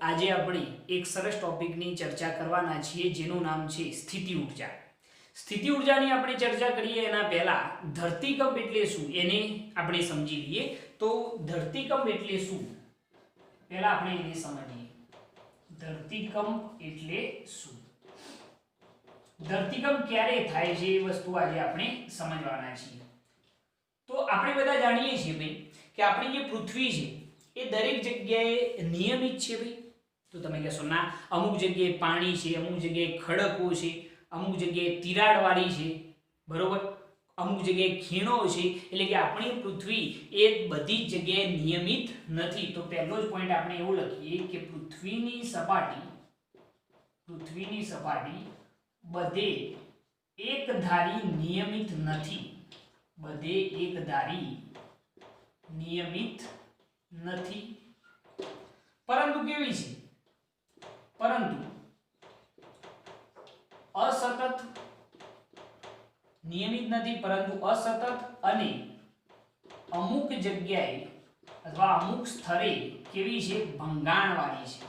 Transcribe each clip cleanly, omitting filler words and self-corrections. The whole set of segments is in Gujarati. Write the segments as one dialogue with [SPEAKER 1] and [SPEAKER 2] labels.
[SPEAKER 1] આજે આપણે એક સરસ ટોપિકની ચર્ચા કરવાના છીએ જેનું નામ છે સ્થિતિ ઉર્જા. સ્થિતિ ઉર્જાની આપણે ચર્ચા કરીએ એના પહેલા ધરતીકંપ એટલે શું એને આપણે સમજી લઈએ. તો ધરતીકંપ એટલે શું પહેલા આપણે એને સમજીએ. ધરતીકંપ એટલે શું, ધરતીકંપ ક્યારે થાય છે એ વસ્તુ આજે આપણે સમજવાના છીએ. તો આપણે બધા જાણીએ છીએ ભાઈ કે આપણી જે પૃથ્વી છે એ દરેક જગ્યાએ નિયમિત છે ભાઈ. તો તમે કહેશો ના, અમુક જગ્યાએ પાણી છે, અમુક જગ્યાએ ખડકો છે, અમુક જગ્યાએ તિરાડવાળી છે, બરોબર, અમુક જગ્યાએ ખીણો છે. એટલે કે આપણી પૃથ્વી એ બધી જ જગ્યાએ નિયમિત નથી. તો પહેલો જ પોઈન્ટ આપણે એવું લખીએ કે પૃથ્વીની સપાટી બધે એકધારી નિયમિત નથી. બધે એકધારી નિયમિત નથી, પરંતુ કેવી છે? પરંતુ અસતત, નિયમિત નથી પરંતુ અસતત અને અમુક જગ્યાએ અથવા અમુક સ્થળે કેવી છે? ભંગાણવાળી છે.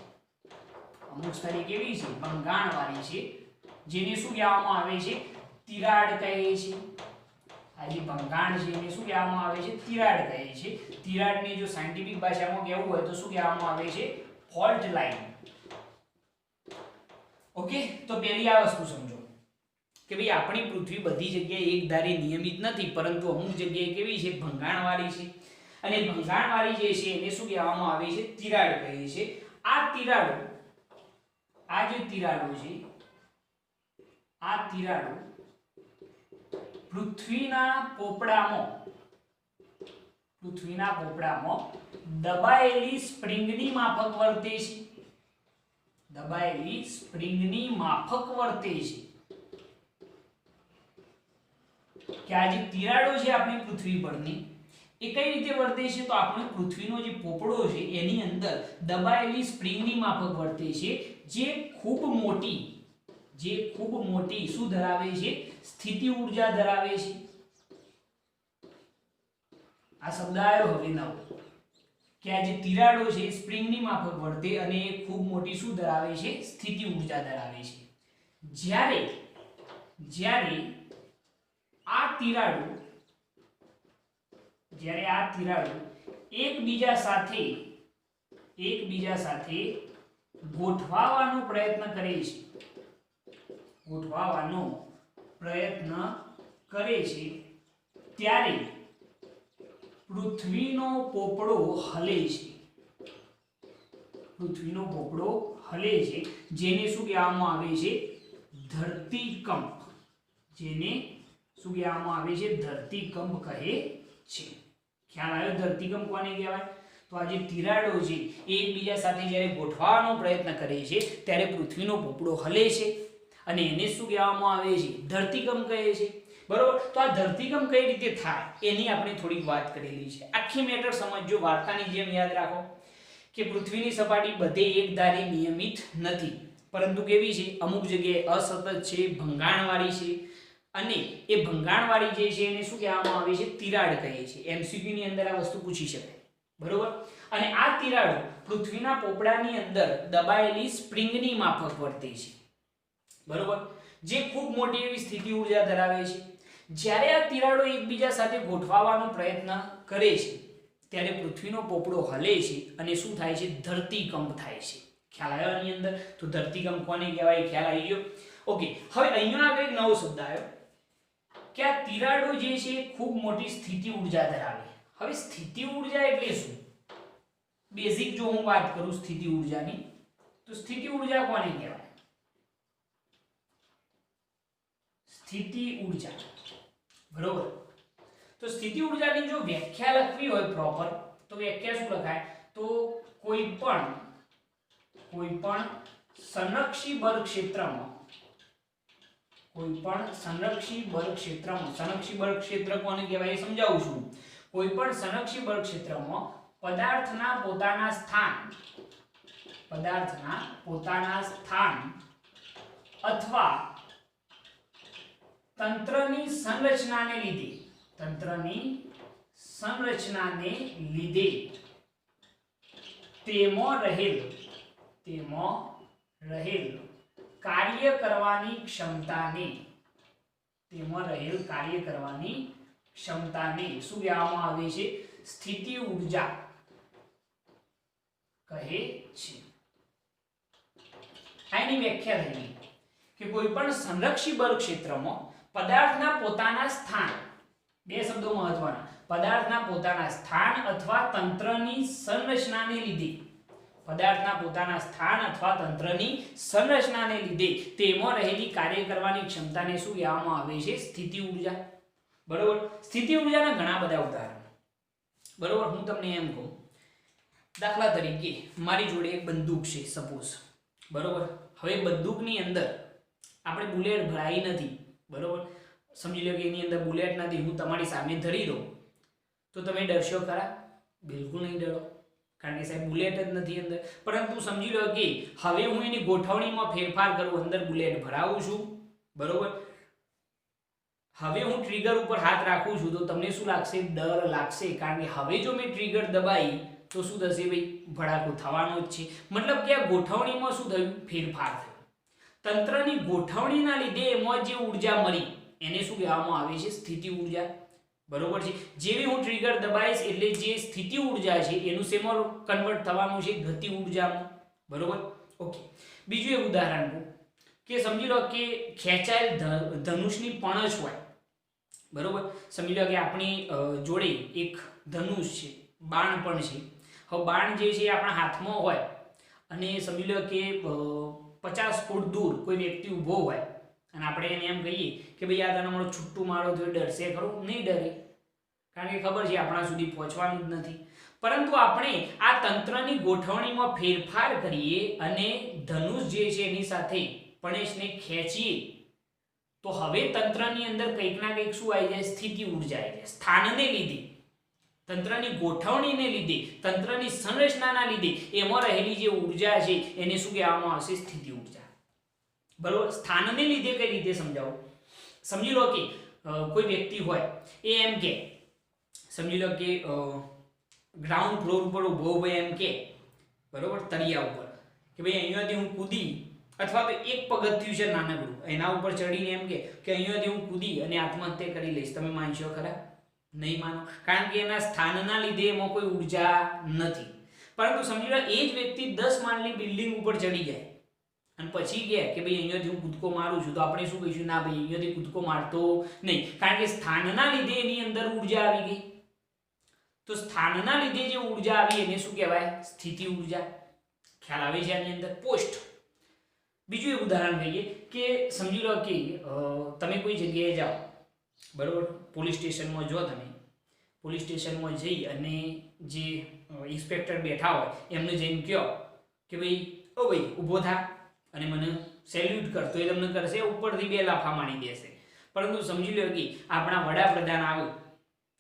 [SPEAKER 1] અમુક સ્થળે કેવી છે? ભંગાણવાળી છે. જેને શું કહેવામાં આવે છે? તિરાડ કહે છે. આ જે ભંગાણ છે એને શું કહેવામાં આવે છે? તિરાડ કહે છે. તિરાડને જો સાયન્ટિફિક ભાષામાં કહેવું હોય તો શું કહેવામાં આવે છે? Fault line. ઓકે, તો પહેલી આ વસ્તુ સમજો કે ભાઈ આપણી પૃથ્વી બધી જગ્યાએ એકધારી નિયમિત નથી, પરંતુ અમુક જગ્યાએ કેવી છે? ભંગાણવાળી છે. અને ભંગાણવાળી જે છે એને શું કહેવામાં આવે છે? તિરાડ કહે છે. આ તિરાડો, આ જે તિરાડો છે, આ તિરાડો પૃથ્વીના પોપડામાં દબાયેલી સ્પ્રિંગની માફક વર્તે છે. દબાયેલી સ્પ્રિંગની માફક વર્તે છે. કે આ જે તિરાડો છે આપણી પૃથ્વી પરની એ કઈ રીતે વર્તે છે? તો આપણી પૃથ્વીનો જે પોપડો છે એની અંદર દબાયેલી સ્પ્રિંગની માફક વર્તે છે, જે ખૂબ મોટી શું ધરાવે છે? સ્થિતિ ઉર્જા ધરાવે છે. આ શબ્દ આવ્યો હવે નવો કે આ જે તિરાડો છે સ્પ્રિંગની માફક વર્તે અને એ ખૂબ મોટી શું ધરાવે છે? સ્થિતિ ઉર્જા ધરાવે છે. જ્યારે આ તિરાડો એકબીજા સાથે ગોઠવાવાનો પ્રયત્ન કરે છે ત્યારે પૃથ્વીનો પોપડો હલે છે. જેને શું કહેવામાં આવે છે? ધરતીકંપ. જેને શું કહેવામાં આવે છે? ધરતીકંપ કહે છે. ખ્યાલ આવ્યો ધરતીકંપ કોને કહેવાય? તો આ જે તિરાડો છે એ એકબીજા સાથે જ્યારે ગોઠવવાનો પ્રયત્ન કરે છે ત્યારે પૃથ્વીનો પોપડો હલે છે અને એને શું કહેવામાં આવે છે? ધરતીકંપ કહે છે. બરોબર. તો આ ધરતીકંપ કઈ રીતે થાય એની આપણે થોડીક વાત કરેલી છે. આખી મેટર સમજો, વાર્તાની જેમ યાદ રાખો કે પૃથ્વીની સપાટી બધે એકધારી નિયમિત નથી, પરંતુ કેવી છે? અમુક જગ્યાએ અસતત છે, ભંગાણવાળી છે. અને એ ભંગાણવાળી જે છે એને શું કહેવામાં આવે છે? તિરાડ કહે છે. એમસીક્યુ ની અંદર આ વસ્તુ પૂછી શકાય. બરોબર. અને આ તિરાડો પૃથ્વીના પોપડાની અંદર દબાયેલી સ્પ્રિંગની માફક વર્તે છે. બરોબર. જે ખૂબ મોટી એવી સ્થિતિ ઉર્જા ધરાવે છે. જ્યારે આ તિરાડો એકબીજા સાથે ગોઠવવાનો પ્રયત્ન કરે છે ત્યારે પૃથ્વીનો પોપડો હલે છે અને શું થાય છે? ધરતીકંપ થાય છે. ખ્યાલ આવ્યો આની અંદર? તો ધરતીકંપ કોને કહેવાય? ખ્યાલ આવી ગયો? ઓકે. હવે અહીંયા આગળ એક નવો શબ્દ આવ્યો કે આ તિરાડો જે છે ખૂબ મોટી સ્થિતિ ઉર્જા ધરાવે. હવે સ્થિતિ ઉર્જા એટલે શું? બેઝિક જો હું વાત કરું સ્થિતિ ઉર્જાની, તો સ્થિતિ ઉર્જા કોને કહેવાય? સ્થિતિ ઉર્જા. બરોબર. તો સ્થિતિ ઉર્જાની જો વ્યાખ્યા લખવી હોય પ્રોપર, તો વ્યાખ્યા શું લખાય? તો કોઈ પણ સંરક્ષી બળ ક્ષેત્રમાં, સંરક્ષી બળ ક્ષેત્ર કોને કહેવાય એ સમજાવું છું. કોઈ પણ સંરક્ષી બળ ક્ષેત્રમાં પદાર્થના પોતાના સ્થાન અથવા તંત્રની સંરચનાને લીધે તેમાં રહેલ તેમાં રહેલ કાર્ય કરવાની ક્ષમતાને શું કહેવામાં આવે છે? સ્થિતિ ઊર્જા કહે છે. આની વ્યાખ્યા થઈ કે કોઈ પણ સંરક્ષી બળ ક્ષેત્રમાં પદાર્થના પોતાના સ્થાન, બે શબ્દો મહત્વના, પદાર્થના પોતાના સ્થાન અથવા તંત્રની સંરચનાને લીધે, પદાર્થના પોતાના સ્થાન અથવા તંત્રની સંરચનાને લીધે તેમાં રહેલી કાર્ય કરવાની ક્ષમતાને શું કહેવામાં આવે છે? સ્થિતિ ઊર્જા. બરોબર. સ્થિતિ ઊર્જાના ઘણા બધા ઉદાહરણો. બરોબર. હું તમને એમ કહું, દાખલા તરીકે મારી જોડે એક બંદૂક છે સપોઝ. બરોબર. હવે બંદૂકની અંદર આપણે બુલેટ ભરાઈ નથી. બરોબર. સમજી લો કે એની અંદર બુલેટ નથી, હું તમારી સામે ધરી દઉં તો તમે ડરશો ખરા? બિલકુલ નહીં ડરો, કારણ કે સાહેબ બુલેટ જ નથી અંદર. પરંતુ સમજી લો કે હવે હું એની ગોઠવણીમાં ફેરફાર કરું, અંદર બુલેટ ભરાવું છું. બરોબર. હવે હું ટ્રિગર ઉપર હાથ રાખું છું તો તમને શું લાગશે? ડર લાગશે, કારણ કે હવે જો મેં ટ્રિગર દબાઈ તો શું થશે ભાઈ? ભડાકો થવાનો જ છે. મતલબ કે આ ગોઠવણીમાં શું થયું? ફેરફાર થયો. તંત્રની ગોઠવણીના લીધે એમાં જે ઊર્જા મળી એને શું કહેવામાં આવે છે? સ્થિતિ ઊર્જા. બરોબર છે. જેવી હું ટ્રિગર દબાઈશ એટલે જે સ્થિતિ ઊર્જા છે એનું શેમાં કન્વર્ટ થવાનું છે? ગતિ ઊર્જામાં. બરોબર. ઓકે. બીજું એક ઉદાહરણ કહું કે સમજી લો કે ખેંચાયેલ ધનુષની પણછ હોય. બરોબર. સમજી લો કે આપણી જોડે એક ધનુષ છે, બાણ પણ છે. હવે બાણ જે છે આપણા હાથમાં હોય અને સમજી લો કે 50 ફૂટ દૂર કોઈ વ્યક્તિ ઊભો હોય અને આપણે એને એમ કહીએ કે ભાઈ આ તને મારો છૂટું મારો તો ડરશે ખરો? નહીં ડરે, કારણ કે ખબર છે આપણા સુધી પહોંચવાનું જ નથી. પરંતુ આપણે આ તંત્રની ગોઠવણીમાં ફેરફાર કરીએ અને ધનુષ જે છે એની સાથે પણેશને ખેંચીએ તો હવે તંત્રની અંદર કંઈક ના કંઈક શું આવી જાય? સ્થિતિ ઊર્જા આવી જાય. સ્થાનને લીધે, તંત્રની ગોઠવણીને લીધે, તંત્રની સંરચનાના લીધે એમાં રહેલી જે ઊર્જા છે એને શું કહેવામાં આવશે? સ્થિતિ ઊર્જા. બરોબર. સ્થાનને લીધે કઈ રીતે સમજાવું? સમજી લો કે કોઈ વ્યક્તિ હોય એ એમ કે, સમજી લો કે ગ્રાઉન્ડ ફ્લોર ઉપર ઊભો હોય એમ કે, બરોબર, તળિયા ઉપર, કે ભાઈ અહીંયાથી હું કૂદી, અથવા તો એક પગથિયું છે નાનકડું એના ઉપર ચડીને એમ કે અહીંયાથી હું કૂદી અને આત્મહત્યા કરી લઈશ. તમે માનશો ખરા? નહીં માનો, કારણ કે એના સ્થાનના લીધે એમાં કોઈ ઊર્જા નથી. પરંતુ સમજી લો એ જ વ્યક્તિ 10 માળની બિલ્ડિંગ ઉપર ચડી જાય અને પછી કહે કે ભાઈ અહીંયાથી હું કૂદકો મારું છું, તો આપણે શું કહીશું? ના ભાઈ, અહીંયાથી કૂદકો મારતો નહીં, કારણ કે સ્થાનના લીધે એની અંદર ઊર્જા આવી ગઈ. તો સ્થાનના લીધે જે ઊર્જા આવી એને શું કહેવાય? સ્થિતિ ઊર્જા. ખ્યાલ આવે છે આની અંદર? પોસ્ટ. બીજું એક ઉદાહરણ કહીએ કે સમજી લો કે તમે કોઈ જગ્યાએ જાઓ. બરોબર. પોલીસ સ્ટેશનમાં જો તમે પોલીસ સ્ટેશનમાં જઈ અને જે ઇન્સ્પેક્ટર બેઠા હોય એમને જઈને કહો કે ભાઈ ઓ ભાઈ ઊભો થા અને મને સેલ્યુટ કર, તો એ તમને કરશે? ઉપરથી 2 લાફા મારી દેશે. પરંતુ સમજી લો કે આપણા વડાપ્રધાન આવે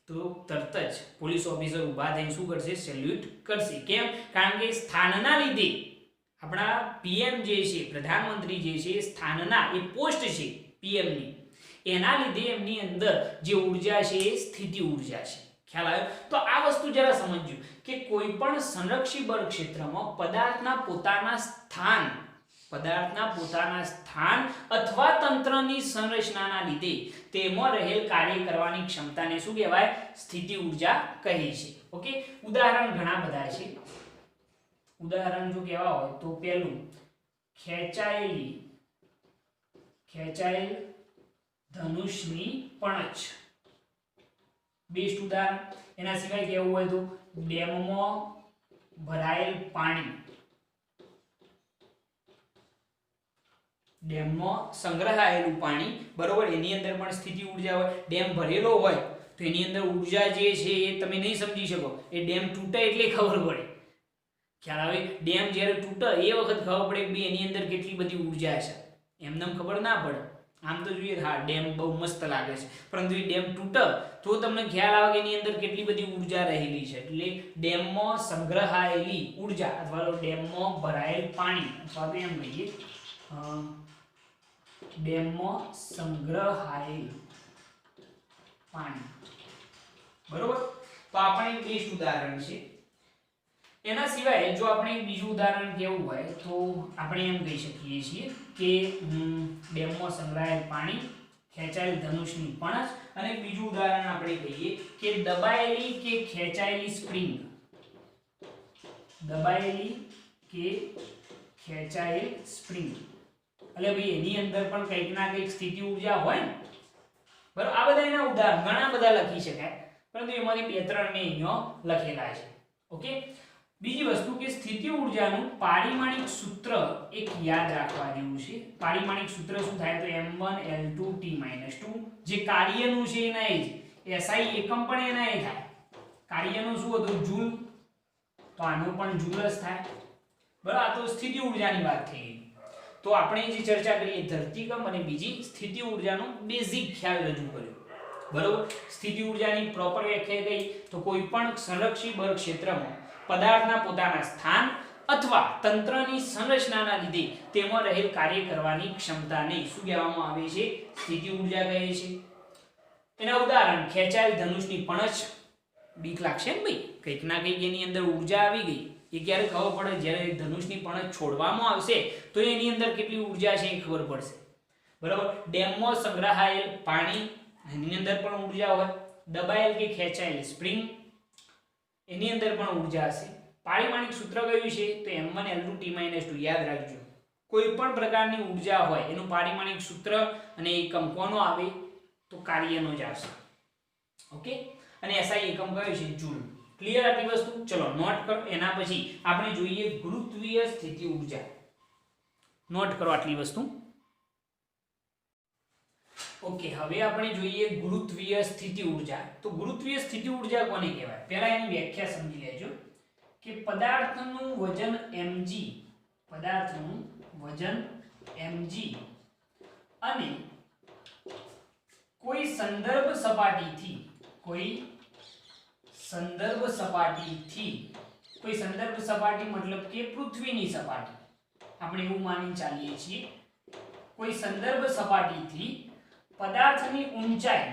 [SPEAKER 1] તો તરત જ પોલીસ ઓફિસર ઊભા થઈને શું કરશે? સેલ્યુટ કરશે. કેમ? કારણ કે સ્થાનના લીધે આપણા પીએમ જે છે, પ્રધાનમંત્રી જે છે, સ્થાનના એ પોસ્ટ છે પીએમની, એના લીધે એમની અંદર જે ઊર્જા છે એ સ્થિતિ ઊર્જા છે. ખ્યાલ આવ્યો? તો આ વસ્તુ જરા સમજજો કે કોઈ પણ સંરક્ષી બળ ક્ષેત્રમાં પદાર્થના પોતાના સ્થાન અથવા તંત્રની સંરચનાના લીધે તેમાં રહેલ કાર્ય કરવાની ક્ષમતાને શું કહેવાય? સ્થિતિ ઊર્જા કહે છે. ઓકે. ઉદાહરણ ઘણા બધા છે. ઉદાહરણ જો કહેવા હોય તો પહેલું ખેંચાયેલ ધનુષની પણછ, બેસ્ટ ઉદાહરણ. એના સિવાય કેવું હોય તો ડેમમાં ભરાયેલ પાણી, ડેમમાં સંગ્રહાયેલું પાણી. બરોબર. એની અંદર પણ સ્થિતિ ઊર્જા હોય. ડેમ ભરેલો હોય તો એની અંદર ઊર્જા જે છે એ તમે નહીં સમજી શકો. એ ડેમ તૂટે એટલે ખબર પડે. ખ્યાલ આવે? ડેમ જ્યારે તૂટે એ વખત ખબર પડે કે એની અંદર કેટલી બધી ઊર્જા છે. એમને ખબર ના પડે. આમ તો જોઈએ હા ડેમ બહુ મસ્ત લાગે છે, પરંતુ એ ડેમ તૂટે તો તમને ખ્યાલ આવે કે એની અંદર કેટલી બધી ઊર્જા રહેલી છે. એટલે ડેમમાં સંગ્રહાયેલી ઊર્જા અથવા તો ડેમમાં ભરાયેલ પાણી, અથવા તો એમ કહીએ ડેમમાં સંગ્રહાયેલ પાણી. બરોબર. તો આપણે બેસ્ટ ઉદાહરણ છે. એના સિવાય જો આપણે એક બીજું ઉદાહરણ કેવું હોય તો આપણે એમ કહી શકીએ છીએ કે ડેમમાં સંગ્રહાયેલ પાણી, ખેંચાયેલ ધનુષની પણછ, અને બીજું ઉદાહરણ આપણે કહીએ કે દબાયેલી કે ખેંચાયેલી સ્પ્રિંગ, દબાયેલી કે ખેંચાયેલ સ્પ્રિંગ, એટલે ભાઈ એની અંદર પણ કંઈક ના કંઈક સ્થિતિ ઊર્જા હોય ને, બરાબર. આ બધા એના ઉદાહરણ ઘણા બધા લખી શકાય, પરંતુ એમાંથી બે ત્રણ મેં અહીંયા લખેલા છે. ઓકે. બીજી વસ્તુ કે સ્થિતિ ઊર્જાનું પારિમાણિક સૂત્ર એક યાદ રાખવા જેવું છે. પારિમાણિક સૂત્ર શું થાય તો m1L2T-2, જે કાર્યનું છે એના એ જ, SI એકમ પણ એના એ થાય. કાર્યનું શું હતું જૂલ, તો આનું પણ જૂલ જ થાય, બરાબર. આ તો સ્થિતિ ઊર્જાની વાત થઈ ગઈ. તો આપણે જે ચર્ચા કરીએ ધરતીકંપ અને બીજી સ્થિતિ ઊર્જાનો બેઝિક ખ્યાલ રજૂ કર્યો, બરાબર. સ્થિતિ ઊર્જાની પ્રોપર વ્યાખ્યા કઈ તો કોઈ પણ સંરક્ષિત બળ ક્ષેત્રમાં પદાર્થના પોતાના સ્થાન અથવા તંત્રની સંરચનાના લીધે તેમાં રહેલ કાર્ય કરવાની ક્ષમતાને શું કહેવામાં આવે છે? સ્થિતિ ઊર્જા કહે છે. એના ઉદાહરણ ખેંચાયેલ ધનુષની પણછ. બીક લાગશે ને ભાઈ, કંઈક ના કંઈક એની અંદર ઊર્જા આવી ગઈ, એ ક્યારે ખબર પડે? જ્યારે ધનુષની પણછ છોડવામાં આવશે તો એની અંદર કેટલી ઊર્જા છે એ ખબર પડશે, બરાબર. ડેમમાં સંગ્રહાયેલ પાણી, એની અંદર પણ ઊર્જા હોય. દબાયેલ કે ખેંચાયેલ સ્પ્રિંગ, એની અંદર પણ ઊર્જા હશે. પારિમાણિક સૂત્ર કયું છે તો m1L2T-2. યાદ રાખજો, કોઈ પણ પ્રકારની ઊર્જા હોય એનું પારિમાણિક સૂત્ર અને એકમ કોનો આવે તો કાર્યનો જ આવશે. ઓકે. અને SI એકમ કયો છે? જૂલ. ક્લિયર આટલી વસ્તુ? ચલો નોટ કરો. એના પછી આપણે જોઈએ ગુરુત્વીય સ્થિતિ ઊર્જા. નોટ કરો આટલી વસ્તુ. ઓકે. હવે આપણે જોઈએ ગુરુત્વીય સ્થિતિ ઊર્જા. તો ગુરુત્વીય સ્થિતિ ઊર્જા કોને કહેવાય? પહેલા એની વ્યાખ્યા સમજી લેજો કે પદાર્થનું વજન mg, પદાર્થનું વજન mg અને કોઈ સંદર્ભ સપાટીથી, કોઈ સંદર્ભ સપાટી મતલબ કે પૃથ્વીની સપાટી, આપણે એવું માની ચાલીએ છીએ, કોઈ સંદર્ભ સપાટીથી પદાર્થની ઊંચાઈ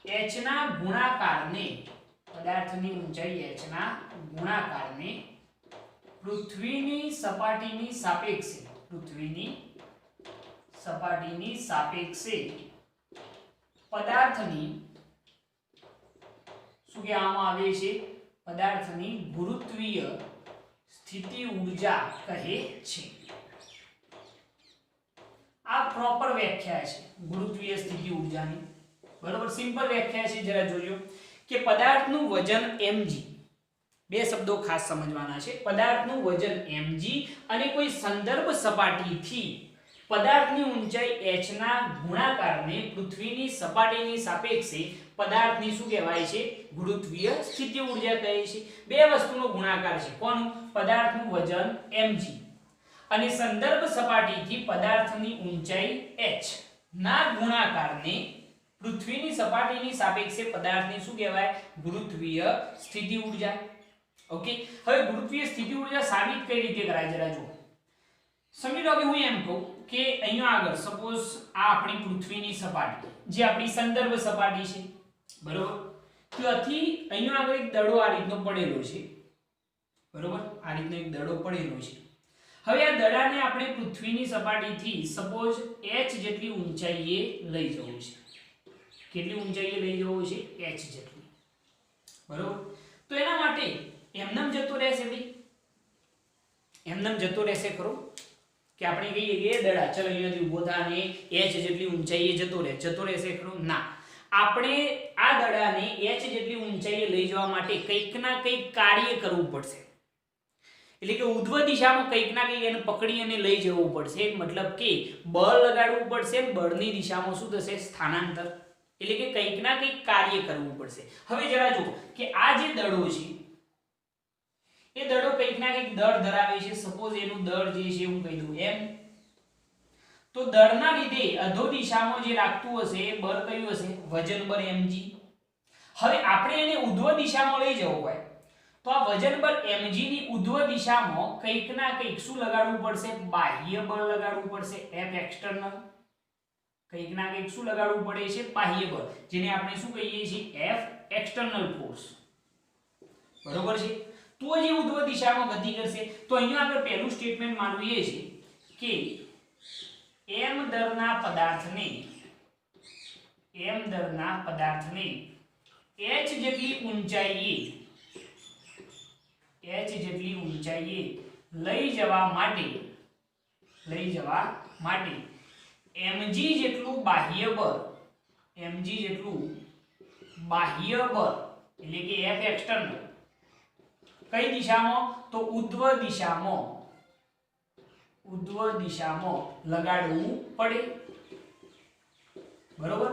[SPEAKER 1] h ના ગુણાકારને, પદાર્થની ઊંચાઈ h ના ગુણાકારને પૃથ્વીની સપાટીની સાપેક્ષે, પદાર્થની શું કહેવામાં આવે છે? પદાર્થની ગુરુત્વીય સ્થિતિ ઊર્જા કહે છે. આ પ્રોપર વ્યાખ્યા છે ગુરુત્વીય સ્થિતિ ઊર્જાની, બરાબર. સિમ્પલ વ્યાખ્યા છે, જરા જોજો કે પદાર્થનું વજન mg, બે શબ્દો ખાસ સમજવાના છે. પદાર્થનું વજન mg અને કોઈ સંદર્ભ સપાટીથી પદાર્થની ઊંચાઈ h ના ગુણાકારને પૃથ્વીની સપાટીની સાપેક્ષે પદાર્થની શું કહેવાય છે? ગુરુત્વીય સ્થિતિ ઊર્જા કહે છે. બે વસ્તુનો ગુણાકાર છે. કોનું? પદાર્થનું વજન mg અને સંદર્ભ સપાટીથી પદાર્થની ઊંચાઈ h ના ગુણાકારને પૃથ્વીની સપાટીની સાપેક્ષે પદાર્થની શું કહેવાય? ગુરુત્વીય સ્થિતિ ઊર્જા. ઓકે. હવે ગુરુત્વીય સ્થિતિ ઊર્જા સાબિત કઈ રીતે કરાય જરા જુઓ. સમજી લો કે હું એમ કહું કે અહીંયા આગળ સપોઝ આ આપણી પૃથ્વીની સપાટી, જે આપણી સંદર્ભ સપાટી છે, બરોબર. ત્યાંથી અહીંયા આગળ એક દડો આ રીતનો પડેલો છે, બરોબર. આ રીતનો એક દડો પડેલો છે. હવે આ દડાને આપણે પૃથ્વીની સપાટીથી સપોઝ h જેટલી ઊંચાઈએ લઈ જવું છે. કેટલી ઊંચાઈએ લઈ જવું છે? h જેટલી, બરોબર. તો એના માટે એમનેમ જતો રહેશે ભાઈ, એમનેમ જતો રહેશે ખરો? કે આપણે કહીએ કે દડા ચલો અહીંયાથી ઊભો થા અને h જેટલી ઊંચાઈએ જતો રહેશે ખરો? ના. આપણે આ દડાને h જેટલી ઊંચાઈએ લઈ જવા માટે કંઈક ના કંઈક કાર્ય કરવું પડશે. એટલે કે ઉધ્વ દિશામાં કંઈક ના કંઈક એને પકડી અને લઈ જવું પડશે. મતલબ કે બળ લગાડવું પડશે, બળની દિશામાં શું થશે? સ્થાનાંતર. એટલે કે કંઈક ના કંઈક કાર્ય કરવું પડશે. હવે જરા જુઓ કે આ જે દડો છે એ દડો કંઈક ના કંઈક દળ ધરાવે છે. સપોઝ એનું દળ જે છે હું કહી દઉં m. તો દળના લીધે અધો દિશામાં જે લાગતું હશે એ બળ કયું હશે? વજન બળ mg. હવે આપણે એને ઉધ્વ દિશામાં લઈ જવું હોય તો આ વજન બળ mg ની ઉધ્વ દિશામાં કંઈક ના કંઈક શું લગાડવું પડશે? બાહ્ય બળ લગાડવું પડશે, F એક્સટર્નલ. કંઈક ના કંઈક શું લગાડવું પડે છે? બાહ્ય બળ, જેને આપણે શું કહીએ છીએ? F એક્સટર્નલ ફોર્સ, બરોબર છે. તો જે ઉધ્વ દિશામાં ગતિ કરશે, તો અહીંયા આગળ પહેલું સ્ટેટમેન્ટ માનવું એ છે કે m દરના પદાર્થને h જેટલી ઊંચાઈએ લઈ જવા માટે mg જેટલું બાહ્ય બળ એટલે કે F એક્સટર્નલ કઈ દિશામાં, તો ઉધ્વ દિશામાં લગાડવું પડે, બરોબર.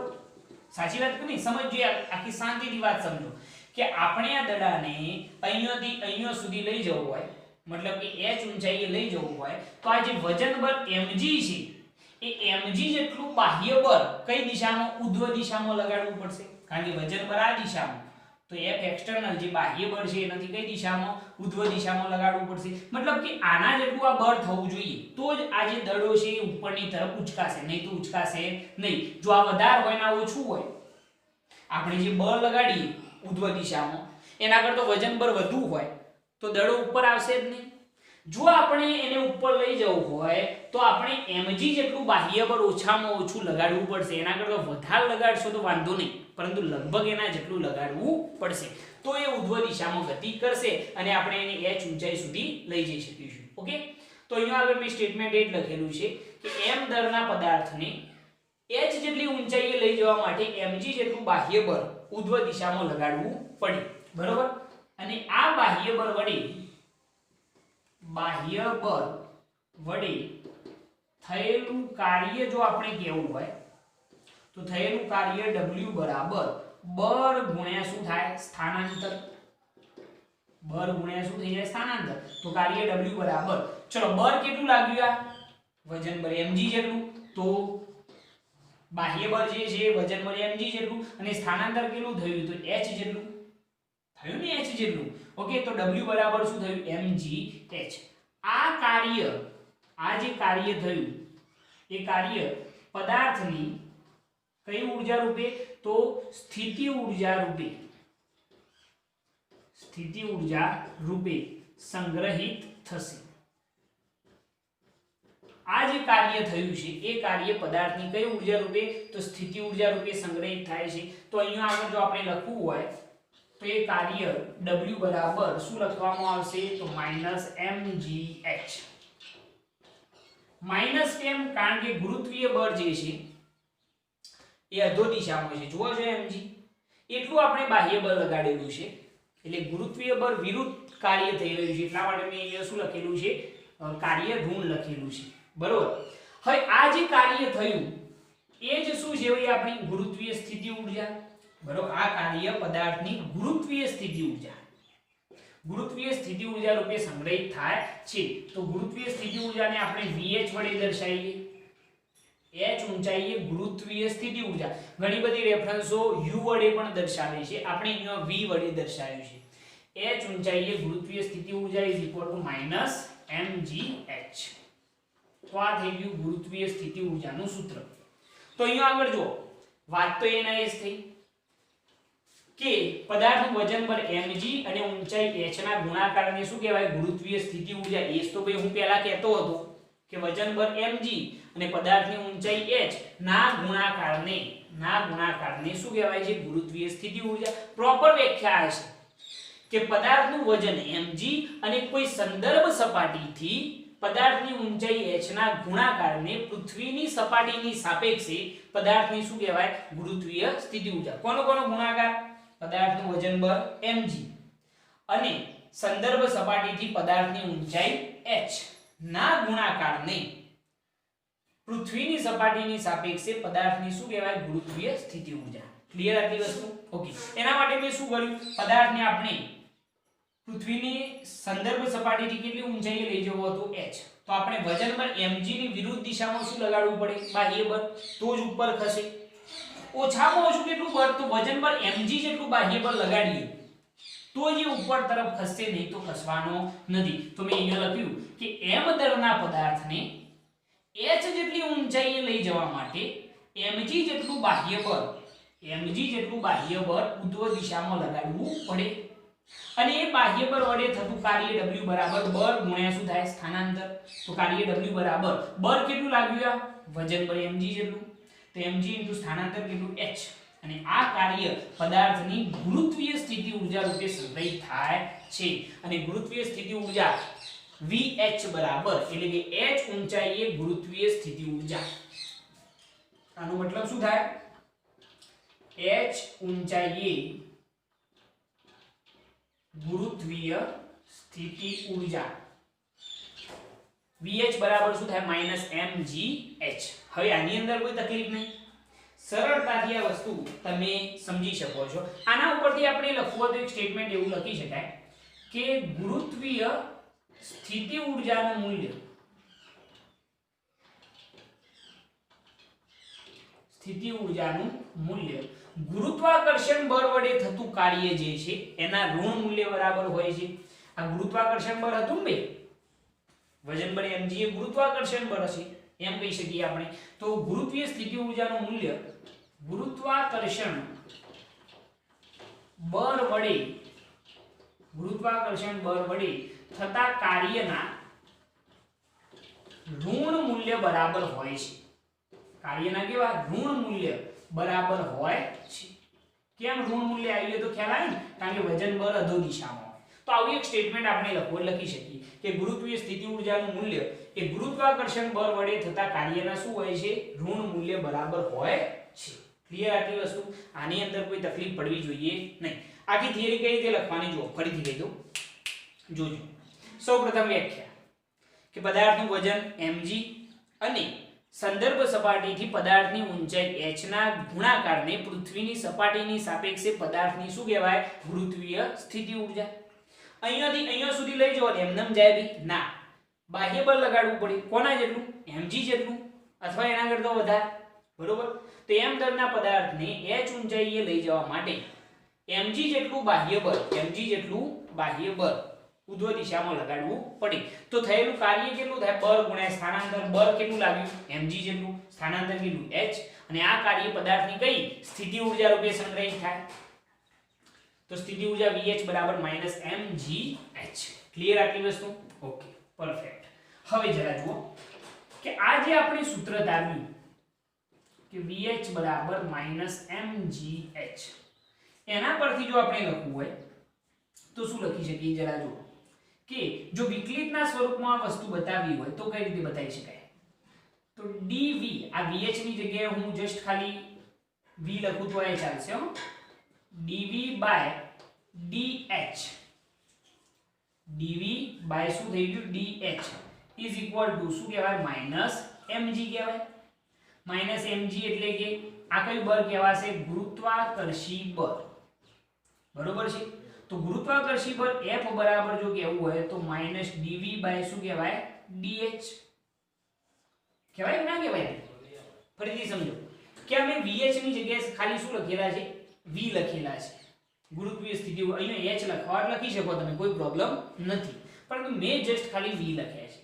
[SPEAKER 1] સાચી વાત કે નહીં? સમજજો યાર, આખી શાંતિથી વાત સમજો કે આપણે આ દડાને અહીંયાથી અહીંયા સુધી લઈ જવું હોય, મતલબ કે h ઊંચાઈએ લઈ જવું હોય, તો આ જે વજન બળ mg છે એ mg જેટલું બાહ્ય બળ કઈ દિશામાં, ઉધ્વ દિશામાં લગાડવું પડશે, કારણ કે વજન બળ આ દિશામાં, તો F એક્સટર્નલ જે બાહ્ય બળ છે એનાથી કઈ દિશામાં, ઉધ્વ દિશામાં લગાડવું પડશે. મતલબ કે આના જેટલું આ બળ થવું જોઈએ તો જ આ જે દડો છે એ ઉપરની તરફ ઉચકાશે, નહીં તો ઉચકાશે નહીં. જો આ વધારે હોય ને આ ઓછું હોય, આપણે જે બળ લગાડીએ ઉધ્વ દિશામાં એના કરતા વજન બળ વધુ હોય તો દડો ઉપર આવશે જ નહીં. જો આપણે એને ઉપર લઈ જવું હોય તો આપણે mg જેટલું બાહ્ય બળ ઓછામાં ઓછું લગાડવું પડશે. એના કરતા વધારે લગાડશો તો વાંધો નહીં, પરંતુ લગભગ એના જેટલું લગાડવું પડશે, તો એ ઉધ્વ દિશામાં ગતિ કરશે અને આપણે એને h ઊંચાઈ સુધી લઈ જઈ શકીશું. ઓકે, તો અહીંયા આગળ મેં સ્ટેટમેન્ટ એ જ લખેલું છે કે m દરના પદાર્થને h જેટલી ઊંચાઈએ લઈ જવા માટે mg જેટલું બાહ્ય બળ ઉધ્વ દિશામાં લગાડવું પડે, બરોબર. અને આ બાહ્ય બળ વડે થયેલું કાર્ય જો આપણે કહેવું હોય તો થયેલું કાર્ય w બરાબર બળ ગુણ્યા શું થાય, સ્થાનાંતર. બળ ગુણ્યા શું થઈ જાય, સ્થાનાંતર. તો કાર્ય w બરાબર, ચલો બળ કેટલું લાગ્યું, આ વજન બળ mg જેટલું, તો બાહ્ય બળ જે છે વજન બળ mg જેટલું અને સ્થાનાંતર કેટલું થયું, તો h જેટલું થયું ને, h જેટલું. ઓકે, તો w બરાબર શું થયું, mgh. આ જે કાર્ય થયું એ કાર્ય પદાર્થની કઈ ઊર્જા રૂપે, તો સ્થિતિ ઊર્જા રૂપે સંગ્રહિત થશે. આ જે કાર્ય થયું છે એ કાર્ય પદાર્થની કઈ ઊર્જા રૂપે, તો સ્થિતિ ઊર્જા રૂપે સંગ્રહિત થાય છે. તો અહીંયા આગળ જો આપણે લખવું હોય તો એ કાર્ય w બરાબર શું લખવામાં આવશે, તો -mgh. માઈનસ કેમ, કારણ કે ગુરુત્વીય બળ જે છે એ અધો દિશામાં છે, જુઓ છો mg, એટલું આપણે બાહ્ય બળ લગાડેલું છે એટલે ગુરુત્વીય બળ વિરુદ્ધ કાર્ય થઈ રહ્યું છે, એટલા માટે મેં અહીંયા શું લખેલું છે, કાર્ય ઋણ લખેલું છે, બરોબર. હવે આ જે કાર્ય થયું એ જ શું છે, એ આપણી ગુરુત્વીય સ્થિતિ ઊર્જા, બરોબર. આ કાર્ય પદાર્થની ગુરુત્વીય સ્થિતિ ઊર્જા રૂપે સંગ્રહિત થાય છે. તો ગુરુત્વીય સ્થિતિ ઊર્જાને આપણે vh વડે દર્શાવીએ, h ઊંચાઈએ ગુરુત્વીય સ્થિતિ ઊર્જા. ઘણી બધી રેફરન્સો u વડે પણ દર્શાવે છે, આપણે અહીંયા v વડે દર્શાવ્યું છે. h ઊંચાઈએ ગુરુત્વીય સ્થિતિ ઊર્જા -mgh. તો આ થઈ ગયું ગુરુત્વીય સ્થિતિ ઊર્જાનું સૂત્ર. તો અહીંયા આગળ જો વાત તો એના એ જ થઈ કે પદાર્થનું વજન બળ mg અને ઊંચાઈ h ના ગુણાકારને શું કહેવાય, ગુરુત્વીય સ્થિતિ ઊર્જા. એ તો ભાઈ હું પહેલા કહેતો હતો કે વજન બળ mg અને પદાર્થની ઊંચાઈ h ના ગુણાકારને શું કહેવાય છે, ગુરુત્વીય સ્થિતિ ઊર્જા. પ્રોપર વ્યાખ્યા છે કે પદાર્થનું વજન mg અને કોઈ સંદર્ભ સપાટીથી પદાર્થની ઊંચાઈ h ના ગુણાકારને પૃથ્વીની સપાટીની સાપેક્ષે પદાર્થની શું કહેવાય, ગુરુત્વીય સ્થિતિ ઊર્જા. કોનો ગુણાકાર, પદાર્થનું વજન બળ mg અને સંદર્ભ સપાટીથી પદાર્થની ઊંચાઈ h ના ગુણાકારને પૃથ્વીની સપાટીની સાપેક્ષે પદાર્થની શું કહેવાય, ગુરુત્વીય સ્થિતિ ઊર્જા. ક્લિયર આટલી વસ્તુ? ઓકે. એના માટે મેં શું કર્યું, પદાર્થને આપણે પૃથ્વીની સંદર્ભ સપાટીથી કેટલી ઊંચાઈએ લઈ જવો હતો, h. તો આપણે વજન બળ mg ની વિરુદ્ધ દિશામાં શું લગાડવું પડે, બાહ્ય બળ, તો જ ઉપર ખસે. ઓછામાં ઓછું કેટલું બળ, તો વજન બળ mg જેટલું બાહ્ય બળ લગાડીએ તો જ ઉપર તરફ ખસશે, નહીં તો ખસવાનો નથી. તો મેં અહીંયા લખ્યું કે m દરના પદાર્થને h જેટલી ઊંચાઈએ લઈ જવા માટે mg જેટલું બાહ્ય બળ mg જેટલું બાહ્ય બળ ઉધ્વ દિશામાં લગાડવું પડે અને એ બાહ્ય બળ વડે થતું કાર્ય w બરાબર બળ ગુણ્યા શું થાય સ્થાનાંતર તો કાર્ય w બરાબર બળ કેટલું લાગ્યું આ વજન બળ mg જેટલું તો mg * સ્થાનાંતર કેટલું h અને આ કાર્ય પદાર્થની ગુરુત્વીય સ્થિતિ ઊર્જા રૂપે સંગ્રહિત થાય છે અને ગુરુત્વીય સ્થિતિ ઊર્જા Vh બરાબર એટલે કે h ઊંચાઈએ ગુરુત્વીય સ્થિતિ ઊર્જા આનો મતલબ શું થાય h ઊંચાઈએ ગુરુત્વીય સ્થિતિ ઊર્જા Vh બરાબર શું થાય -mgh હવે આની અંદર કોઈ તકલીફ નહીં સરળતાથી આ વસ્તુ તમે સમજી શકો છો આના ઉપરથી આપણે લખવું તો એક સ્ટેટમેન્ટ એવું લખી શકાય કે ગુરુત્વીય સ્થિતિ ઊર્જાનું મૂલ્ય ગુરુત્વાકર્ષણ બળ વડે થતું કાર્ય જે છે એના ઋણ મૂલ્ય બરાબર હોય છે આ ગુરુત્વાકર્ષણ બળ હતું ને વજન બળ mg એ ગુરુત્વાકર્ષણ બળ છે એમ કહી શકીએ આપણે તો ગુરુત્વીય સ્થિતિ ઊર્જાનું મૂલ્ય ગુરુત્વાકર્ષણ બળ વડે થતા કાર્યના ઋણ મૂલ્ય બરાબર હોય છે કાર્યના કેવા ઋણ મૂલ્ય બરાબર હોય છે કેમ ઋણ મૂલ્ય આવ્યું તો ખ્યાલ આવે ને કારણ કે વજન બળ અધો દિશામાં તો આવું એક સ્ટેટમેન્ટ આપણે લખી શકીએ કે ગુરુત્વીય સ્થિતિ ઊર્જાનું મૂલ્ય એ ગુરુત્વાકર્ષણ બળ વડે થતા કાર્યના શું હોય છે ઋણ મૂલ્ય બરાબર હોય છે ક્લિયર આટલી વસ્તુ આની અંદર કોઈ તકલીફ પડવી જોઈએ નહીં આખી થિયરી કઈ રીતે લખવાની જો ફરીથી કહી દઉં જોજો સૌપ્રથમ વ્યાખ્યા કે પદાર્થનું વજન mg અને સંદર્ભ સપાટીથી પદાર્થની ઊંચાઈ h ના ગુણાકારને પૃથ્વીની સપાટીની સાપેક્ષે પદાર્થની શું કહેવાય ગુરુત્વીય સ્થિતિ ઊર્જા અહીંયાથી અહીંયા સુધી લઈ જવો એમનેમ જાય બી ના બાહ્ય બળ લગાડવું પડે કોના જેટલું mg જેટલું અથવા એના કરતા વધારે બરોબર તો m દરના પદાર્થને h ઊંચાઈએ લઈ જવા માટે mg જેટલું બાહ્ય બળ ઉધ્વ દિશામાં લગાડવું પડે તો થયેલું કાર્ય કેટલું થાય બળ ગુણ્યા સ્થાનાંતર બળ કેટલું લાગ્યું mg જેટલું સ્થાનાંતર કેટલું h અને આ કાર્ય પદાર્થની કઈ સ્થિતિ ઊર્જા રૂપે સંગ્રહિત થાય તો સ્થિતિ ઊર્જા Vh બરાબર -mgh ક્લિયર આટલી વસ્તુ ઓકે પરફેક્ટ હવે જરા જુઓ કે આ જે આપણે સૂત્ર ધાર્યું કે Vh બરાબર -mgh એના પરથી જો આપણે લખવું હોય તો શું લખી શકીએ જરા જુઓ કે જો વિકલિતના સ્વરૂપમાં વસ્તુ બતાવી હોય તો કઈ રીતે બતાવી શકાય તો dv આ Vh ની જગ્યાએ હું જસ્ટ ખાલી v લખું તો એ ચાલશે હો dv by dh શું થઈ ગયું dh is equal to શું કહેવાય -mg કહેવાય -mg એટલે કે આ કયું બળ કહેવાશે ગુરુત્વાકર્ષી બળ બરોબર છે તો ગુરુત્વાકર્ષી બળ F બરાબર જો કહેવું હોય તો -dv by શું કહેવાય dh કહેવાય ના કહેવાય ફરીથી સમજો કે અમે Vh ની જગ્યાએ ખાલી શું લખેલા છે v લખેલા છે ગુરુત્વીય સ્થિતિ અહીંયા h લખી શકો તમે કોઈ પ્રોબ્લેમ નથી પરંતુ મેં જસ્ટ ખાલી v લખ્યા છે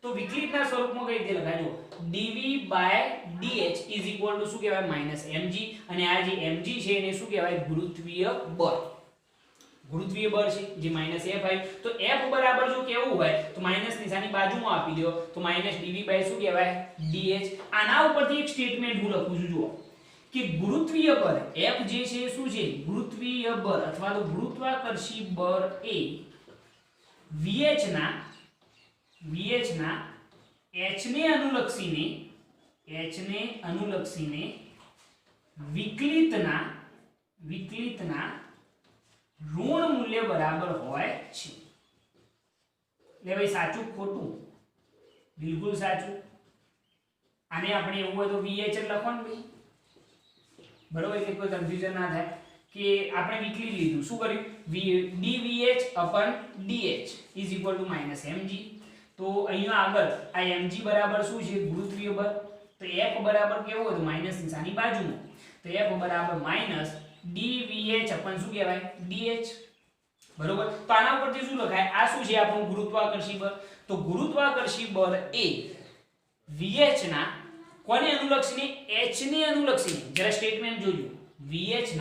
[SPEAKER 1] તો વિકલિતના સ્વરૂપમાં કઈ રીતે લખાય જો dv by dh is equal to શું કહેવાય -mg અને આ જે mg છે એને શું કહેવાય ગુરુત્વીય બળ છે જે -f આવ્યું તો f બરાબર જો કેવું હોય તો માઈનસ નિશાની બાજુમાં આપી દો તો -dv by શું કહેવાય dh આના ઉપરથી એક સ્ટેટમેન્ટ હું લખું છું જુઓ કે ગુરુત્વીય બળ F જે છે શું છે ગુરુત્વીય બળ અથવા તો ગુરુત્વાકર્ષી બળ એ Vh ના h ને અનુલક્ષીને વિકલિતના ઋણ મૂલ્ય બરાબર હોય છે એટલે ભાઈ સાચું ખોટું બિલકુલ સાચું આને આપણે એવું હોય તો Vh જ લખવાનું ભાઈ બરોબર એટલે કોઈ કન્ફ્યુઝન ના થાય કે આપણે વિકલિત લીધું શું કર્યું dVh dh is equal to -mg તો અહીંયા આગળ આ mg બરાબર શું છે ગુરુત્વીય બળ તો f બરાબર કેવો હતો માઈનસ નિશાની બાજુમાં તો f બરાબર -dVh શું કહેવાય dh બરોબર તો આના ઉપરથી શું લખાય આ શું છે આપણું ગુરુત્વાકર્ષી બળ તો ગુરુત્વાકર્ષી બળ એ Vh ના કોને અનુલક્ષીને h ને અનુલક્ષીને જરા સ્ટેટમેન્ટ જોજો VH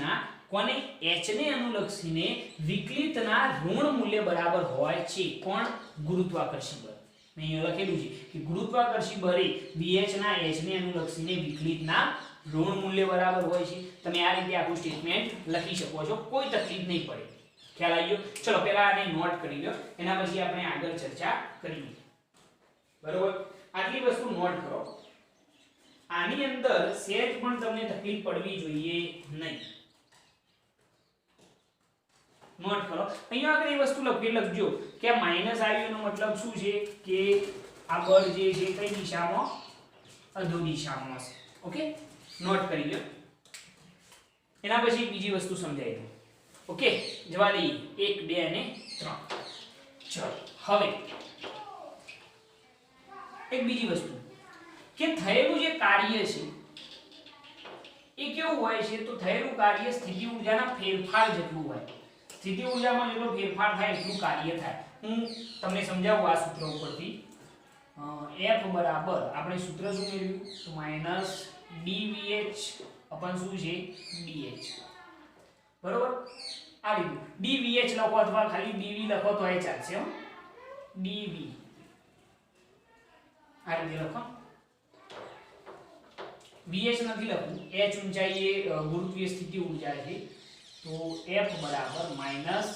[SPEAKER 1] ના કોને h ને અનુલક્ષીને વિકલિતના ઋણ મૂલ્ય બરાબર હોય છે. કોણ? ગુરુત્વાકર્ષી બળ. મેં અહીંયા લખેલું છે કે ગુરુત્વાકર્ષી બળે VH ના h ને અનુલક્ષીને વિકલિતના ઋણ મૂલ્ય બરાબર હોય છે. તમે આ રીતે આખું સ્ટેટમેન્ટ લખી શકો છો, કોઈ તકલીફ નહીં પડે. ખ્યાલ આવી ગયો? ચલો પહેલા આને નોટ કરી લો, એના પછી આપણે આગળ ચર્ચા કરીએ. બરોબર? આટલી વસ્તુ નોટ કરો. આની અંદર સેજ પણ તમને તકલીફ પડવી જોઈએ નહીં. નોટ કરો. અહીંયા આગળ એ વસ્તુ લખજો કે આ માઈનસ આવ્યું એનો મતલબ શું છે કે આ બળ જે છે કઈ દિશામાં? અધો દિશામાં હશે. ઓકે, નોટ કરી લો. એના પછી બીજી વસ્તુ સમજાવી દઉં. ઓકે, જવા દઈએ 1 2 અને 3. ચલો હવે એક બીજી વસ્તુ કે થયેલું જે કાર્ય છે એ કેવું હોય છે? તો થયેલું કાર્ય સ્થિતિ ઊર્જાના ફેરફાર જેટલું હોય. સ્થિતિ ઊર્જામાં જેટલો ફેરફાર થાય એટલું કાર્ય થાય. હું તમને સમજાવું આ સૂત્ર ઉપરથી. F બરાબર આપણે સૂત્ર શું મેળવ્યું? તો માઈનસ dVH અપન શું છે? dH. બરોબર? આ રીતે dVH લખો અથવા ખાલી dV લખો તો એ ચાલશે. હો, dV આ રીતે લખો. VH નથી લખવું, h ઊંચાઈ એ ગુરુત્વીય સ્થિતિ ઊર્જા છે. તો F બરાબર માઈનસ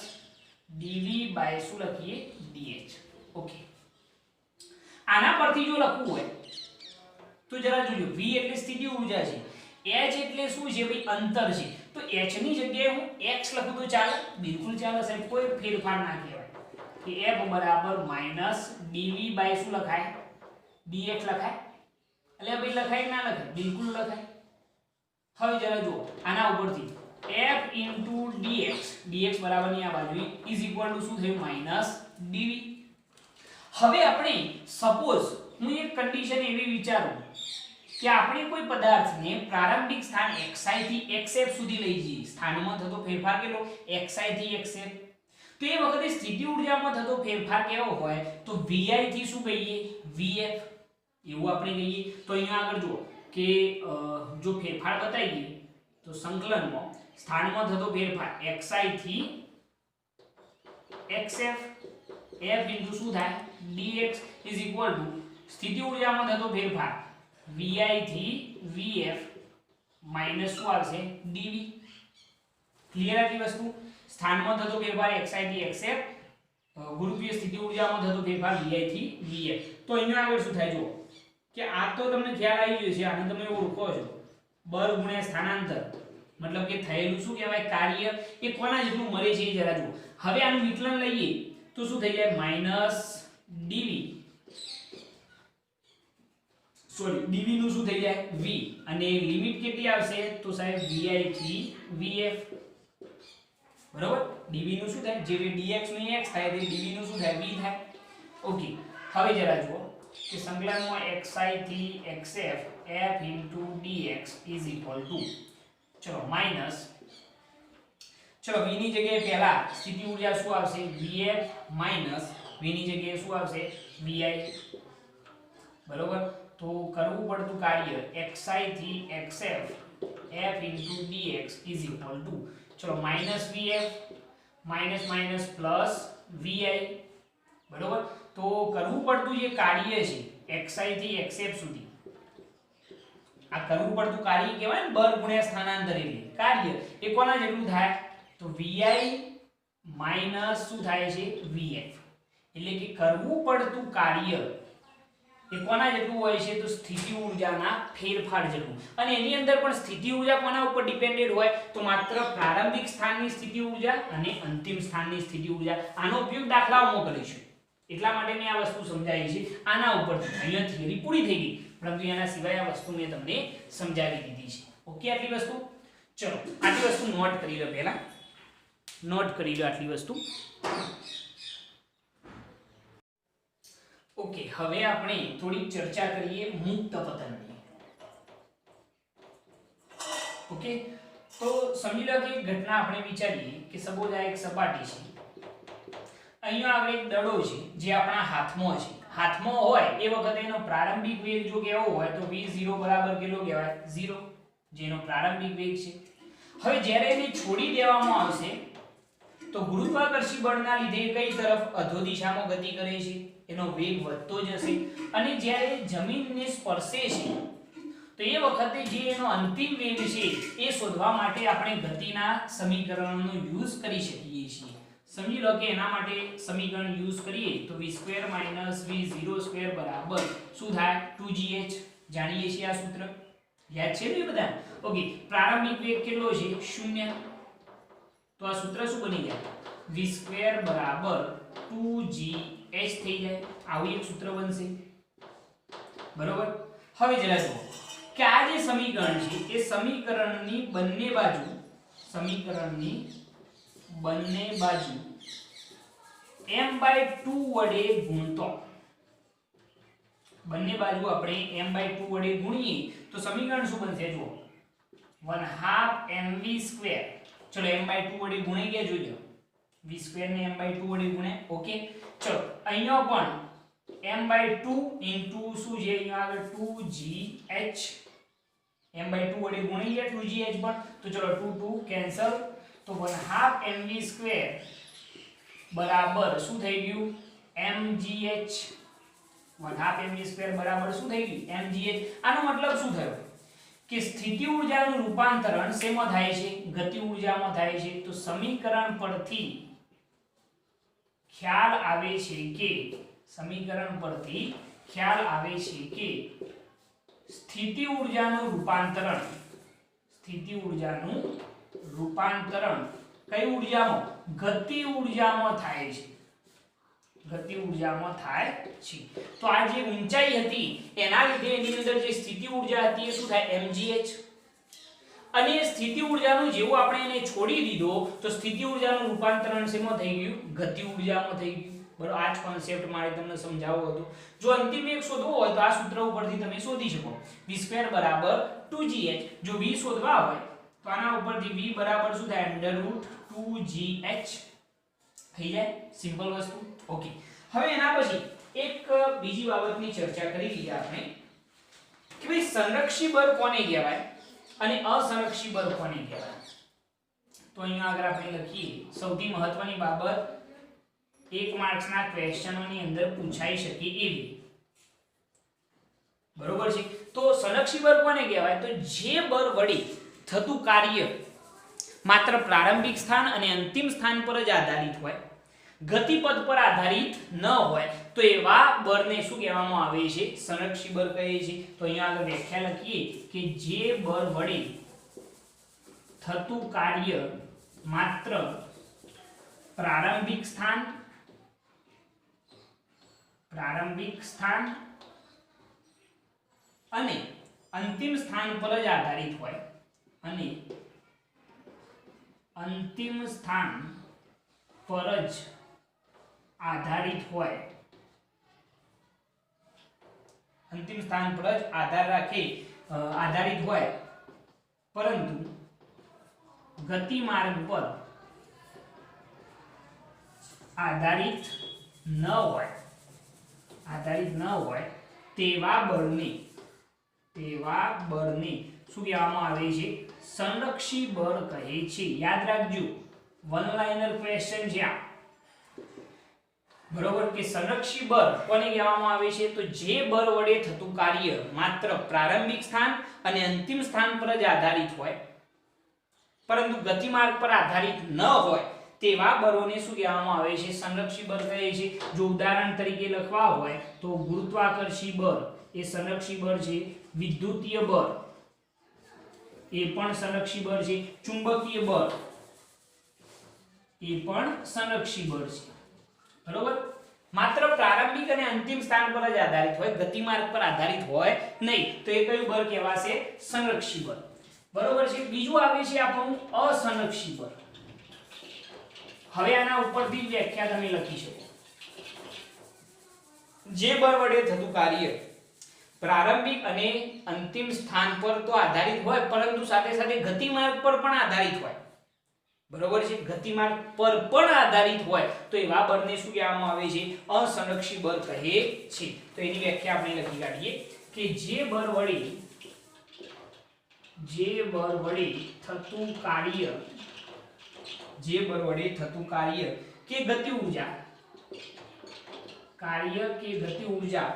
[SPEAKER 1] dV બાય શું લખીએ? dH. ઓકે, આના પરથી જો લખવું હોય તો જરા જોજો. V એટલે સ્થિતિ ઊર્જા છે, h એટલે શું છે ભાઈ? અંતર છે. તો h ની જગ્યાએ હું x લખું તો ચાલે? બિલકુલ ચાલે સાહેબ, કોઈ ફેરફાર ના કહેવાય. કે F બરાબર માઈનસ dV બાય શું લખાય? dx લખાય. એટલે ભાઈ લખાય ના લખાય? બિલકુલ લખાય. હવે જરા જો આના ઉપરથી F dx, dx બરાબર ની આ બાજુ ઇઝ ઇક્વલ ટુ શું થયું? Minus dV. હવે આપણે સપોઝ હું એક કન્ડિશન એવી વિચારું કે આપણે કોઈ પદાર્થને પ્રારંભિક સ્થાન xi થી xf સુધી લઈ જઈએ. સ્થાનમાં થતો ફેરફાર કેટલો? xi થી xf. તો એ વખતે સ્થિતિ ઊર્જામાં થતો ફેરફાર કેવો હોય? તો vi થી શું કહીએ? vf એવું આપણે કહીએ. તો અહીંયા આગળ જુઓ કે જો ફેરફાર બતાવીએ તો સંકલનમાં સ્થાનમાં થતો ફેરફાર xi થી xf f ઇન્ટુ શું થાય? dx ઇઝ ઇક્વલ ટુ સ્થિતિ ઊર્જામાં થતો ફેરફાર vi થી vf માઈનસ શું આવશે? dv. ક્લિયર આટલી વસ્તુ? સ્થાનમાં થતો ફેરફાર xi થી xf, ગુરુત્વીય સ્થિતિ ઊર્જામાં થતો ફેરફાર vi થી vf. તો અહીંયા આગળ શું થાય? જો કે આ તો તમને ખ્યાલ આવી ગયો છે, આને તમે ઓળખો છો, બળ ગુણ્યા સ્થાનાંતર. મતલબ કે થયેલું શું કહેવાય? કાર્ય. એ કોના જેટલું મળે છે એ જરા જુઓ. હવે આનું વિકલન લઈએ તો શું થઈ જાય? માઈનસ dv, સોરી dv નું શું થઈ જાય? v. અને લિમિટ કેટલી આવશે? તો સાહેબ vi થી vf. બરોબર? dv નું શું થાય? જે dx નું x થાય તે dv નું શું થાય? v થાય. ઓકે, હવે જરા જુઓ કે સંકલનમાં xi થી xf f dx is equal to, ચલો માઈનસ, ચલો v ની જગ્યાએ પહેલા સ્થિતિ ઊર્જા શું આવશે? vf માઈનસ v ની જગ્યાએ શું આવશે? vi. બરોબર? તો કરવું પડતું કાર્ય xi થી xf f dx is equal to, ચલો minus vf minus minus plus vi. બરોબર? તો કરવું પડતું જે કાર્ય છે xi થી xf સુધી, આ કરવું પડતું કાર્ય કહેવાય ને, બળ ગુણ્યા સ્થાનાંતર એટલે કાર્ય. એ કોના જેટલું થાય? તો vi માઈનસ શું થાય છે? vf. એટલે કે કરવું પડતું કાર્ય એ કોના જેટલું હોય છે? તો સ્થિતિ ઊર્જાના ફેરફાર જેટલું. અને એની અંદર પણ સ્થિતિ ઊર્જા કોના ઉપર ડિપેન્ડેડ હોય? તો માત્ર પ્રારંભિક સ્થાનની સ્થિતિ ઊર્જા અને અંતિમ સ્થાનની સ્થિતિ ઊર્જા. આનો ઉપયોગ દાખલાઓમાં કરીશું, એટલા માટે મેં આ વસ્તુ સમજાવી છે આના ઉપરથી. અહીંયા થિયરી પૂરી થઈ ગઈ, પરંતુ એના સિવાય આ વસ્તુ મેં તમને સમજાવી દીધી છે. ઓકે, આટલી વસ્તુ. ચલો આટલી વસ્તુ નોટ કરી લો. પહેલા નોટ કરી લો આટલી વસ્તુ. ઓકે, હવે આપણે થોડી ચર્ચા કરીએ મુક્ત પતનની. ઓકે, તો સમજી લો કે એક ઘટના આપણે વિચારીએ કે સપોઝ આ એક સપાટી છે, અહીંયા આગળ એક દડો છે જે આપણા હાથમાં છે. હાથમાં હોય એ વખતે એનો પ્રારંભિક વેગ જો કેવો હોય તો v0 બરાબર કેટલો કહેવાય? 0. જેનો પ્રારંભિક વેગ છે. હવે જ્યારે એને છોડી દેવામાં આવશે તો ગુરુત્વાકર્ષી બળના લીધે કઈ તરફ અધો દિશામાં ગતિ કરે છે, એનો વેગ વધતો જશે અને જ્યારે જમીનને સ્પર્શે છે તો એ વખતે જે એનો અંતિમ વેગ છે એ શોધવા માટે આપણે ગતિના સમીકરણનો યુઝ કરી શકીએ છીએ. સમજી લો કે એના માટે સમીકરણ યુઝ કરીએ તો v² - v0² બરાબર શું થાય 2gh. જાણીએ છીએ આ સૂત્ર, યાદ છે ને બધા? ઓકે, પ્રારંભિક વેગ કેટલો છે 0. તો આ સૂત્ર શું બની જાય v² બરાબર 2gh થઈ જાય. આવું એક સૂત્ર બનશે. બરોબર. હવે જરા જુઓ કે આ જે સમીકરણ છે એ સમીકરણની બંને બાજુ m/2 વડે ગુણતો, બંને બાજુ આપણે m/2 વડે ગુણીએ તો સમીકરણ શું બનશે જુઓ 1/2 mv². ચલો m/2 વડે ગુણાઈ ગયા જોઈ લો. v² ને m/2 વડે ગુણે. ઓકે, ચલો અહીંયા પણ m/2 ઇન્ટુ શું છે અહીંયા આગળ 2gh. m/2 વડે ગુણાઈ ગયા 2gh પણ. તો ચલો 2 કેન્સલ. તો 1/2 mv² બરાબર શું થઈ ગયું mgh. 1/2 mv² બરાબર શું થઈ ગયું mgh. આનો મતલબ શું થયો કે સ્થિતિ ઊર્જાનું રૂપાંતરણ શેમાં થાય છે ગતિ ઊર્જામાં થાય છે. તો સમીકરણ પરથી ખ્યાલ આવે છે કે સ્થિતિ ઊર્જાનું રૂપાંતરણ કઈ ઊર્જામાં ગતિ ઊર્જામાં થાય છે. તો આ જે ઊંચાઈ હતી એના લીધે એની અંદર જે સ્થિતિ ઊર્જા હતી એ શું થાય mgh. અને સ્થિતિ ઊર્જાનું જેવું આપણે એને છોડી દીધો તો સ્થિતિ ઊર્જાનું રૂપાંતરણ શેમાં થઈ ગયું ગતિ ઊર્જામાં થઈ ગયું. બરોબર, આ જ કોન્સેપ્ટ મારે તમને સમજાવવો હતો. જો અંતિમ વેગ શોધવો હોય તો આ સૂત્ર ઉપરથી તમે શોધી શકો v² બરાબર 2gh. જો v શોધવા હોય તો આના ઉપરથી v બરાબર શું થાય √2gh થઈ જાય. સિમ્પલ વસ્તુ. ઓકે, હવે એના પછી એક બીજી બાબતની ચર્ચા કરી લઈએ આપણે કે ભાઈ સંરક્ષી બળ કોને કહેવાય અને અસંરક્ષી બળ કોને કહેવાય. તો અહીંયા આગળ આપણે લખીએ સૌથી મહત્વની બાબત 1 માર્ક્સના ક્વેશ્ચનોની અંદર પૂછાઈ શકે એવી. બરોબર છે. તો સંરક્ષી બળ કોને કહેવાય તો જે બળ વડે થતું કાર્ય માત્ર પ્રારંભિક સ્થાન અને અંતિમ સ્થાન પર જ આધારિત હોય, ગતિપથ પર આધારિત ન હોય તો એવા બળને શું કહેવામાં આવે છે સંરક્ષી બળ કહે છે. તો અહીંયા આગળ વ્યાખ્યા લખીએ કે જે બળ વડે થતું કાર્ય માત્ર પ્રારંભિક સ્થાન અને અંતિમ સ્થાન પર જ આધારિત હોય આધારિત હોય પરંતુ ગતિમાર્ગ પર આધારિત ન હોય તેવા બળને શું કહેવામાં આવે છે સંરક્ષી બળ કહે છે. યાદ રાખજો, વન લાઇનર ક્વેશ્ચન છે આ. બરોબર કે સંરક્ષી બળ કોને કહેવામાં આવે છે તો જે બળ વડે થતું કાર્ય માત્ર પ્રારંભિક સ્થાન અને અંતિમ સ્થાન પર જ આધારિત હોય પરંતુ ગતિમાર્ગ પર આધારિત ન હોય તેવા બળોને શું કહેવામાં આવે છે સંરક્ષી બળ કહે છે. જો ઉદાહરણ તરીકે લખવા હોય તો ગુરુત્વાકર્ષી બળ એ સંરક્ષી બળ છે, વિદ્યુતીય બળ એ પણ સંરક્ષી બળ છે, ચુંબકીય બળ એ પણ સંરક્ષી બળ છે. બરોબર, માત્ર પ્રારંભિક અને અંતિમ સ્થાન પર જ આધારિત હોય, ગતિમાર્ગ પર આધારિત હોય નહીં તો એ કયું બળ કહેવાશે સંરક્ષી બળ. બરોબર છે. બીજું આવે છે આપણું અસંરક્ષી બળ. હવે આના ઉપરથી વ્યાખ્યા તમે લખી શકો. જે બળ વડે થતું કાર્ય પ્રારંભિક અને અંતિમ સ્થાન પર તો આધારિત હોય પરંતુ સાથે સાથે ગતિમાર્ગ પર પણ આધારિત હોય. બરોબર છે, ગતિમાર્ગ પર પણ આધારિત હોય તો એવા બળને શું કહેવામાં આવે છે અસંરક્ષી બળ કહે છે. તો એની વ્યાખ્યા આપણે લખી કાઢીએ કે જે બળ જે બળ વડે થતું કાર્ય કે ગતિ ઊર્જા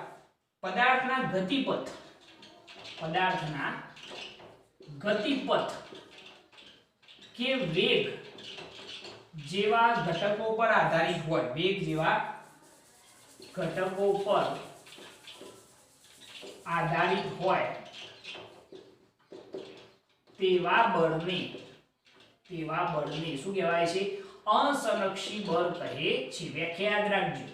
[SPEAKER 1] પદાર્થના ગતિપથ કે વેગ જેવા ઘટકો પર આધારિત હોય તેવા બળને શું કહેવાય છે? અસંરક્ષી બળ કહે છે. વ્યાખ્યા યાદ રાખજો.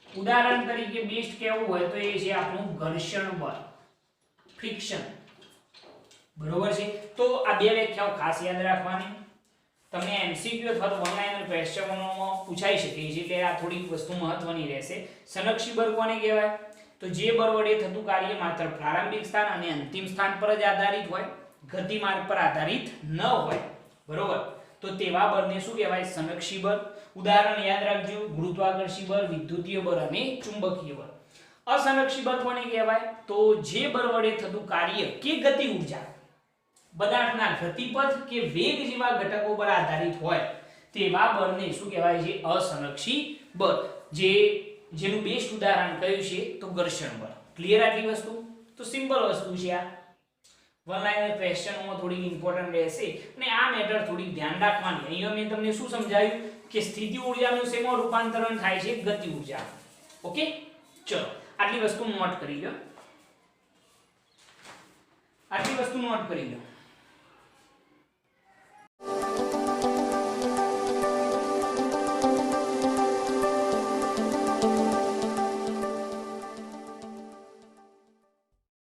[SPEAKER 1] ઉદાહરણ તરીકે બેસ્ટ કેવું હોય તો એ છે આપણું ઘર્ષણ બળ, ફ્રિક્શન. બરોબર છે? તો આ બે વ્યાખ્યાઓ ખાસ યાદ રાખવાની. તમને એમસીક્યુ અથવા તો ઓનલાઈન ક્વેશ્ચનોમાં પૂછાઈ શકે છે એટલે આ થોડીક વસ્તુ મહત્વની રહેશે. સંરક્ષી બળ કોને કહેવાય? તો જે બળ વડે થતું કાર્ય માત્ર પ્રારંભિક સ્થાન અને અંતિમ સ્થાન પર જ આધારિત હોય, ગતિમાર્ગ પર આધારિત ન હોય. બરોબર? તો તેવા બળને શું કહેવાય? સંરક્ષી બળ. ઉદાહરણ યાદ રાખજો: ગુરુત્વાકર્ષી બળ, વિદ્યુતીય બળ અને ચુંબકીય બળ. અસંરક્ષી બળ કોને કહેવાય? તો જે બળ વડે થતું કાર્ય કે ગતિ ઊર્જા પદાર્થના ગતિપથ કે વેગ જેવા ઘટકો પર આધારિત હોય તેવા બળને શું કહેવાય છે? અસંરક્ષી બળ. જેનું બેસ્ટ ઉદાહરણ કયું છે? તો ઘર્ષણ બળ. ક્લિયર આટલી વસ્તુ? તો સિમ્પલ વસ્તુ છે આ. વન લાઇનર ક્વેશ્ચનોમાં થોડી ઇમ્પોર્ટન્ટ રહેશે અને આ મેટર થોડી ધ્યાન રાખવાની. અહીંયા મેં તમને શું સમજાવ્યું કે સ્થિતિ ઊર્જાનું શેમાં રૂપાંતરણ થાય છે? ગતિ ઊર્જા. ઓકે, ચલો આટલી વસ્તુ નોટ કરી લો.